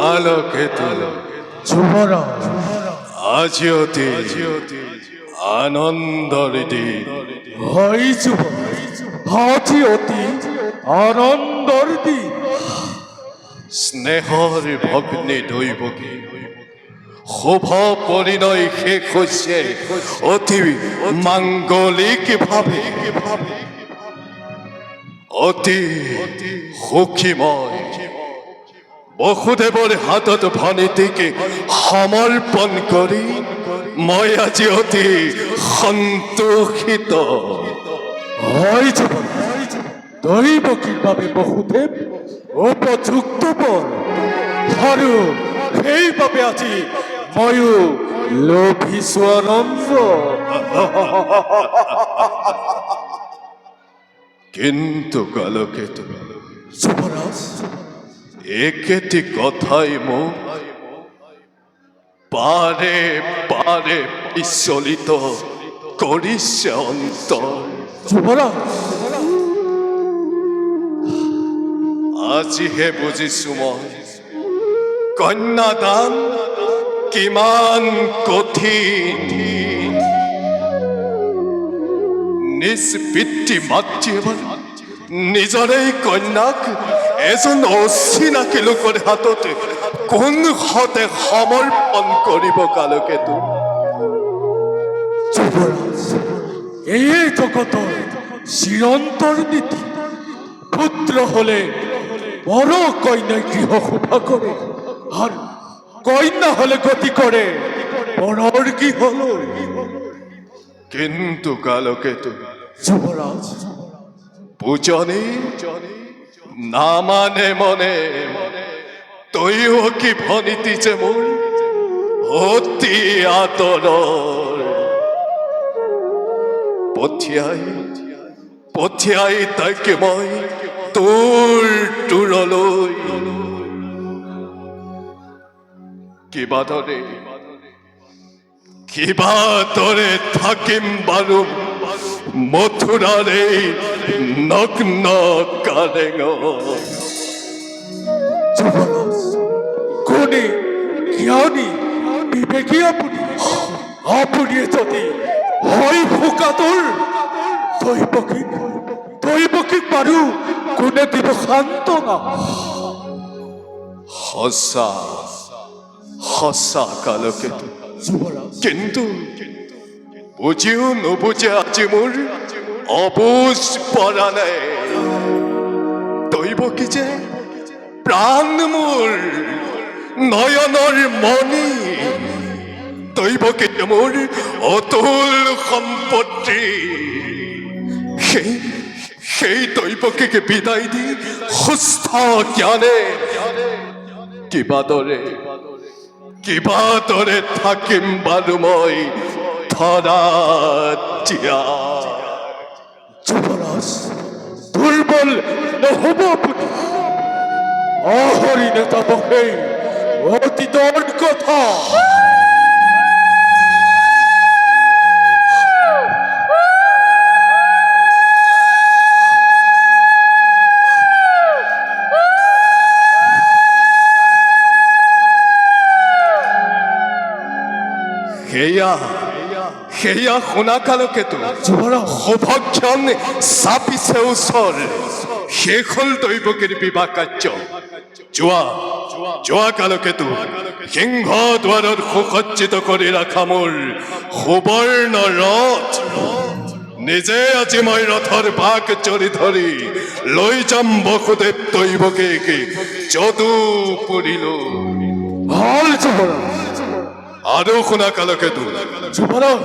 কালকেতু যুবরাজ আজি অতি আনন্দৰ দিন। হয় যুবরাজ, আজি অতি আনন্দৰ দিন। স্নেহৰ ভগ্নী দৈৱকী শুভ পৰিণয় শেষ হৈছে অতি মাংগলিকভাৱে। অতি সুখীময় বসুদেৱৰ হাতত ভনীতিকে সমৰ্পণ কৰি মই আজি অতি সন্তোষিত। হয় যুবরাজ, দৈবকীর বাবে বসুদেৱ উপযুক্ত বল আৰু সেইবাবে আজি ময়ো লোভিছো আনন্দ। কিন্তু কালকেতু যুবরাজ, একেটি কথাই মোক বাৰে বাৰে বিচলিত কৰিছে অন্তৰ। যুবরাজ, আজিহে বুজিছো মই কন্যাদান কিমান কঠিন। নিজ পিতৃ মাতৃয়ে নিজৰে কন্যাক এজন অচিনাকি লোকৰ হাতত কোন হতে সমৰ্পণ কৰিব কালকেতু? যুবরাজ, এই জগতৰ চিৰন্তর নীতি। পুত্র হলে বড় কন্যায় গৃহ শোভা করে, আর কন্যা হলে গতি করে বড়র গৃহলৈ। কিন্তু কালকেতু যুবরাজ, পূজনী না মানে মনে তৈও কি ভনীতি যে মোৰ অতি আদৰৰ। পঠিয়াই তাকে মই তোৰ দূৰলৈ। কিবা দৰে থাকিম বাৰু মথুৰাৰ এই নগ্ন কাৰেঙত। যুবরাজ, গুণী জ্ঞানী বিবেকী আপুনি, আপুনিয়ে যদি হয় ভোকাতুৰ দৈবকীক বাৰু কোনে দিব সান্তনা? সঁচা কালকেতু। যুবরাজ, কিন্তু বুজিও নুবুজে আজি মোৰ অবুজ পৰা নাই। দৈবকী যে প্ৰাণ মোৰ নয়নৰ মণি। দৈবকী মোৰ অতুল সম্পত্তি। সেই দৈবকীকে বিদায় দি সুস্থ জ্ঞানে কিবা দৰে থাকিম বাৰু মই ধৰাত। যুবরাজ, দুর্বল নহব আপুনি। অহরিণে যাব সেই অতীতৰ কথা। সেয়া শুনা কালকেতু। সৌভাগ্যন চাপিছে ওচৰ। শেষ হ'ল দৈবকীৰ বিবাহ কাৰ্য। যোৱা কালকেতু, সিংহ দুৱাৰত সুসজ্জিত কৰি ৰাখা মোৰ সুবৰ্ণ ৰথ। নিজে আজি মই ৰথৰ বাক চৰি ধৰি লৈ যাম বসুদেৱ দৈবকীক যদুপুৰীলৈ। ভাল যুবরাজ। আৰু শুনা কালকেতু, যুবরাজ,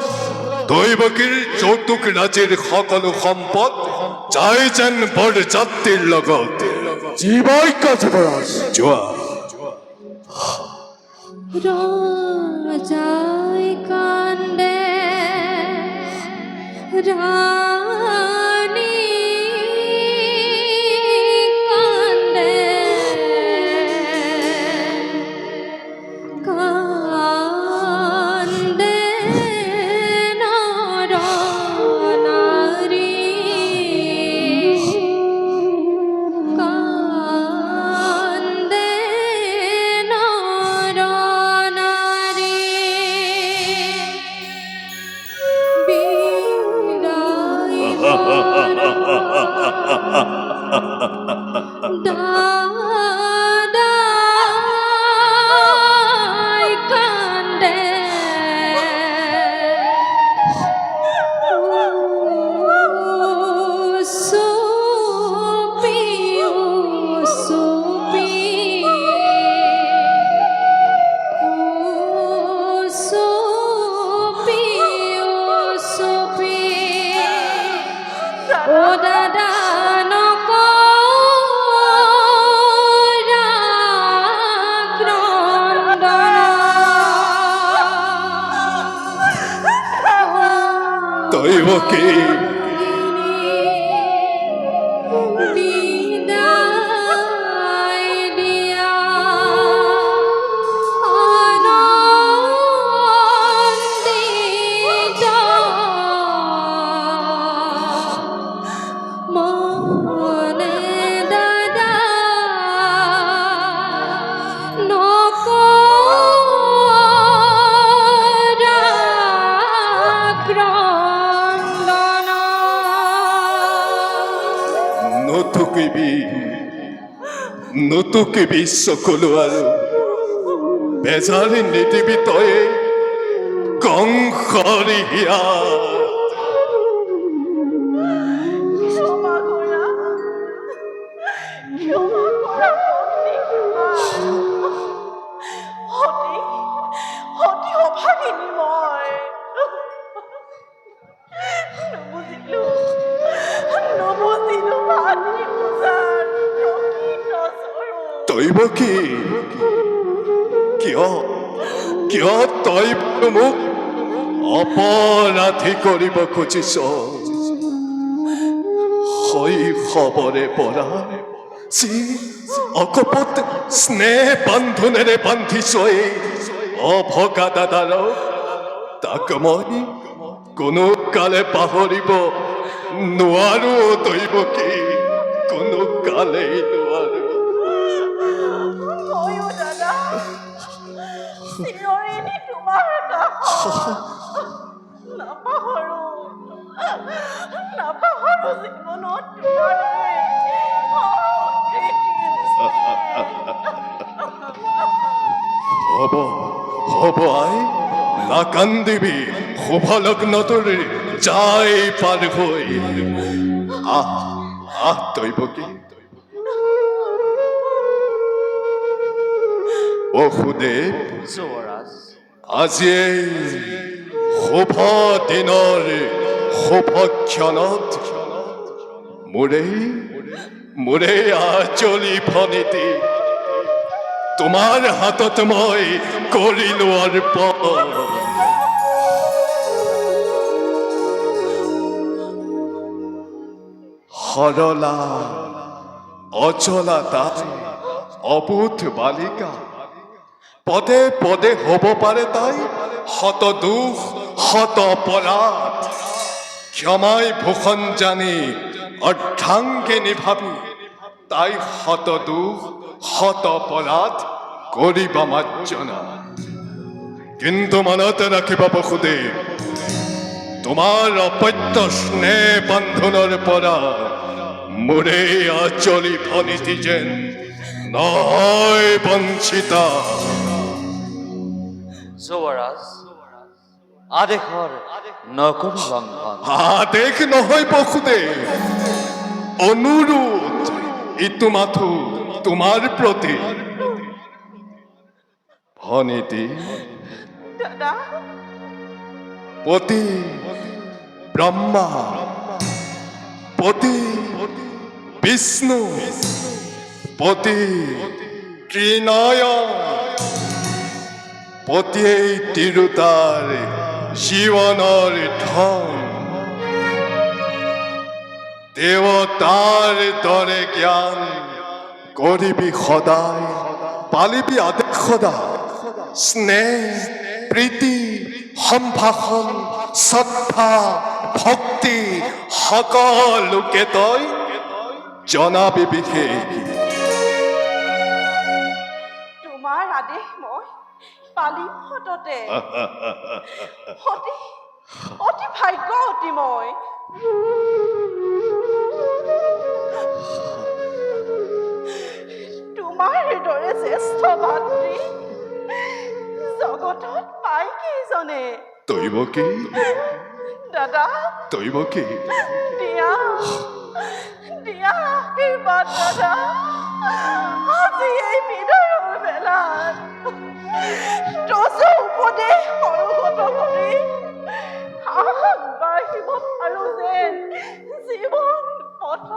দৈবকীৰ যৌতুক ৰাজিৰ সকলো সম্পদ যায় যেন বৰযাত্ৰীৰ লগত। জীৱাজ্ঞা যুবরাজ। যোৱা। রাজায় কান্দে রানী কান্দে কান্দে নরনারী কান্দে নর দৈবকী বিদায় দিয়া আনন্দিত মনে দাদা নকরা ক্রন্দন নতুকিবি সকলো আৰু বেজাৰি নিদিবি তই কংসৰি হিয়াত ক্ষমা কৰা সতী সতী অভাগিনী মই নুবুজিলো ভাতৃ পূজাৰ প্ৰকৃত স্বৰূপ দৈবকী কিয় তই মোক অপৰাধী কৰিব খুজিছ শৈশৱৰে পৰা যি অকপট স্নেহ বান্ধোনেৰে বান্ধিছ এই অভগা দাদাৰক তাক মই কোনো কালে পাহৰিব নোৱাৰো দৈবকী কোনো কালেই নোৱাৰো ময়ো দাদা চিৰদিন তোমাৰ কাষত নাপাহৰো জীৱনত হ'ব আই নাকান্দিবি শুভ লগ্নটোৰ যাই পাৰ হৈ আহ দৈবকী বসুদেৱ আজি এই শুভ দিনৰ শুভ ক্ষণত মোৰে আঁচলি ফণিতি তোমাৰ হাতত মই কৰিলো অৰ্পণ সৰলা অচলা তাই অবুধ বালিকা পদে পদে হ'ব পাৰে তাই শত দুখ শত অপৰাধ ক্ষমাই ভূষণ জানি অৰ্ধাংগিনী ভাবি তাই শত দুখ শত অপৰাধ কৰিবা মাৰ্জনা কিন্তু মনত ৰাখিবা বসুদেৱ তোমাৰ অপত্য স্নেহ বান্ধোনৰ পৰা মোৰে আঁচলি ফণিতি যেন নহয় বঞ্চিতা যুৱৰাজ আদেশৰ নকৰি লংঘন আদেশ নহয় বসুদেৱ অনুৰোধ ইটো মাথো তোমাৰ প্ৰতি ফণিতি দাদা পতি ব্ৰহ্মা পতি বিষ্ণু পতি ত্ৰিনয়ন পতিয়েই তিৰোতাৰ জীৱনৰ ধন দেৱতাৰ দৰে জ্ঞান কৰিবি সদায় পালিবি আদেশ সদায় স্নেহ প্ৰীতি সম্ভাষণ শ্ৰদ্ধা ভক্তি সকলোকে তই জনাবি বিশেষ তোমাৰ আদেশ মই পালিম সততে অতি ভাগ্যৱতী মই তোমাৰ দৰে জ্যেষ্ঠ ভাতৃ জগতত পাই কেইজনে দৈবকী দাদা দৈবকী দিয়া আশীৰ্বাদ দাদা আজি এই বিদায়ৰ বেলাত দশ উপদেশ সৰুগত কৰি আগবাঢ়িব পাৰো যেন জীৱন পথ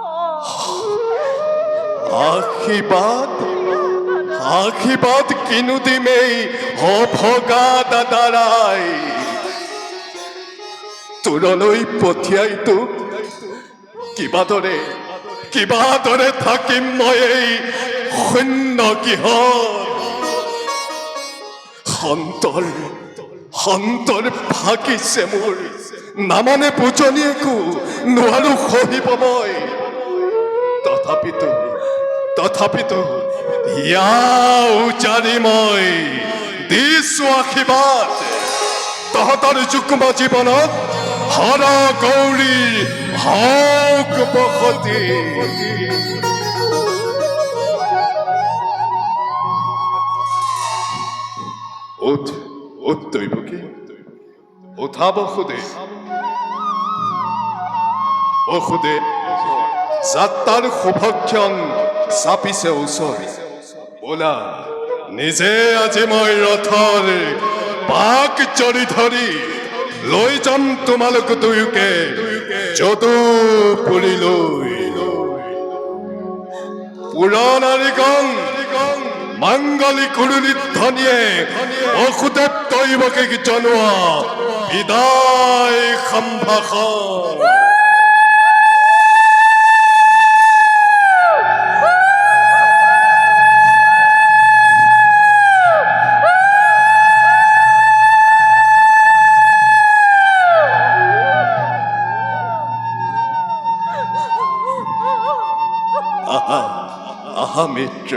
আশীৰ্বাদ কিনো দিমেই অভগা দাদাৰাই তোৰলৈ পঠিয়াই তোক কিবা দৰে থাকিম মই এই শূন্য কিহৰ সন্তৰ ভাগিছে মোৰ নামানে বুজনি একো নোৱাৰো সহিব মই তথাপিতো ইয়া উজাৰি মই দিছো আশীৰ্বাদ তহঁতৰ যুগ্ম জীৱনত হৰ গৌৰী হওক বসতি উঠ দৈৱকী উঠা বসুদেৱ যাত্ৰাৰ শুভক্ষণ চাপিছে ওচৰ বোলা নিজে আজি মই ৰথৰ পাক জৰি ধৰি লৈ যাম তোমালোক দুয়োকে যদুপুৰীলৈ পুৰণাৰী গং মাংগলী কুৰুলি ধ্বনিয়ে বসুদেৱ দৈৱকীক জনোৱা বিদায় সম্ভাষণ আহা মিত্ৰ